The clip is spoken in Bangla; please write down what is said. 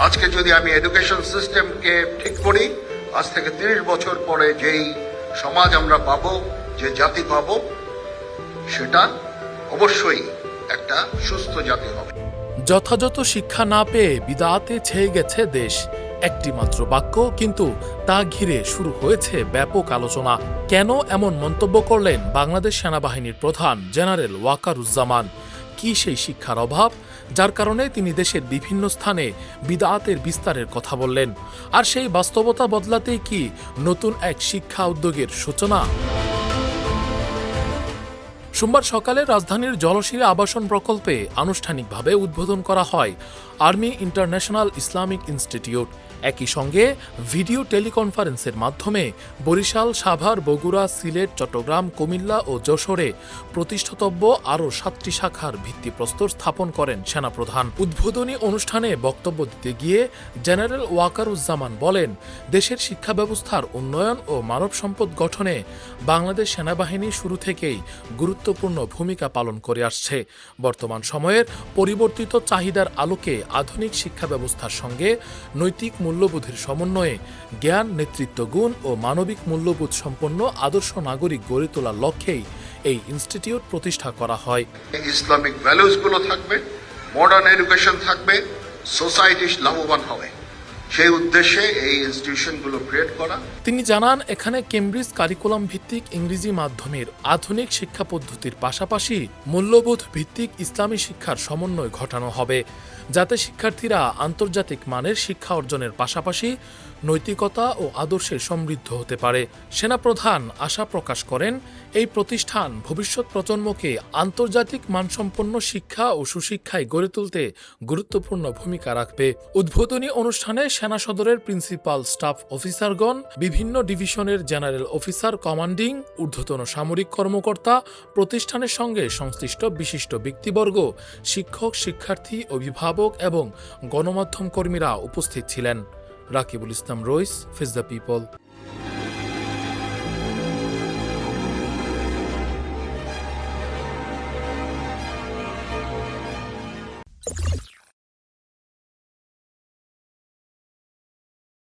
আজকে যদি আমি এডুকেশন সিস্টেমকে ঠিক করি, আজ থেকে 30 বছর পরে যেই সমাজ আমরা পাবো, যে জাতি পাবো, সেটা অবশ্যই একটা সুস্থ জাতি হবে। যথাযথ শিক্ষা না পেয়ে বিদআতে ছেয়ে গেছে দেশ, একটি মাত্র বাক্য, কিন্তু তা ঘিরে শুরু হয়েছে ব্যাপক আলোচনা। কেন এমন মন্তব্য করলেন বাংলাদেশ সেনাবাহিনীর প্রধান জেনারেল ওয়াকারুজ্জামান? কি সেই শিক্ষার অভাব যার কারণে তিনি দেশের বিভিন্ন স্থানে বিদআতের বিস্তারের কথা বললেন? আর সেই বাস্তবতা বদলাতেই কি নতুন এক শিক্ষা উদ্যোগের সূচনা? সোমবার সকালে রাজধানীর জলশিরা আবাসন প্রকল্পে আনুষ্ঠানিকভাবে উদ্বোধন করা হয় আর্মি ইন্টারন্যাশনাল ইসলামিক ইনস্টিটিউট। একই সঙ্গে ভিডিও টেলিকনফারেন্সের মাধ্যমে বরিশাল, সাভার, বগুড়া, সিলেট, চট্টগ্রাম, কুমিল্লা ও যশোরে প্রতিষ্ঠাতব্য আরও 7টি শাখার ভিত্তিপ্রস্তর স্থাপন করেন সেনাপ্রধান। উদ্বোধনী অনুষ্ঠানে বক্তব্য দিতে গিয়ে জেনারেল ওয়াকারুজ্জামান বলেন, দেশের শিক্ষা ব্যবস্থার উন্নয়ন ও মানব সম্পদ গঠনে বাংলাদেশ সেনাবাহিনী শুরু থেকেই গুরুত্বপূর্ণ ভূমিকা পালন করে আসছে। বর্তমান সময়ের পরিবর্তিত চাহিদার আলোকে আধুনিক শিক্ষা ব্যবস্থার সঙ্গে নৈতিক মূল্যবোধের সমন্বয়ে জ্ঞান, নেতৃত্ব গুণ ও মানবিক মূল্যবোধ সম্পন্ন আদর্শ নাগরিক গড়ে তোলার লক্ষ্যেই এই ইনস্টিটিউট প্রতিষ্ঠা করা হয়। ইসলামিক ভ্যালুস গুলো থাকবে, মডার্ন এডুকেশন থাকবে, সোসাইটি লাভবান হবে, সেই উদ্দেশ্যে এই ইনস্টিটিউশনগুলো ক্রিয়েট করা। তিনি জানান, এখানে কেমব্রিজ কারিকুলাম ভিত্তিক ইংরেজি মাধ্যমের আধুনিক শিক্ষা পদ্ধতির পাশাপাশি মূল্যবোধ ভিত্তিক ইসলামী শিক্ষার সমন্বয় ঘটানো হবে, যাতে শিক্ষার্থীরা আন্তর্জাতিক মানের শিক্ষা অর্জনের পাশাপাশি নৈতিকতা ও আদর্শে সমৃদ্ধ হতে পারে। সেনাপ্রধান আশা প্রকাশ করেন, এই প্রতিষ্ঠান ভবিষ্যৎ প্রজন্মকে আন্তর্জাতিক মানসম্পন্ন শিক্ষা ও সুশিক্ষায় গড়ে তুলতে গুরুত্বপূর্ণ ভূমিকা রাখবে। উদ্বোধনী অনুষ্ঠানে সেনা সদরের প্রিন্সিপাল স্টাফ অফিসারগণ, বিভিন্ন ডিভিশনের জেনারেল অফিসার, কমান্ডিং, ঊর্ধ্বতন সামরিক কর্মকর্তা, প্রতিষ্ঠানের সঙ্গে সংশ্লিষ্ট বিশিষ্ট ব্যক্তিবর্গ, শিক্ষক, শিক্ষার্থী, অভিভাবক এবং গণমাধ্যম কর্মীরা উপস্থিত ছিলেন। রাকিবুল ইসলাম রইস, ফেজ দ্য পিপল।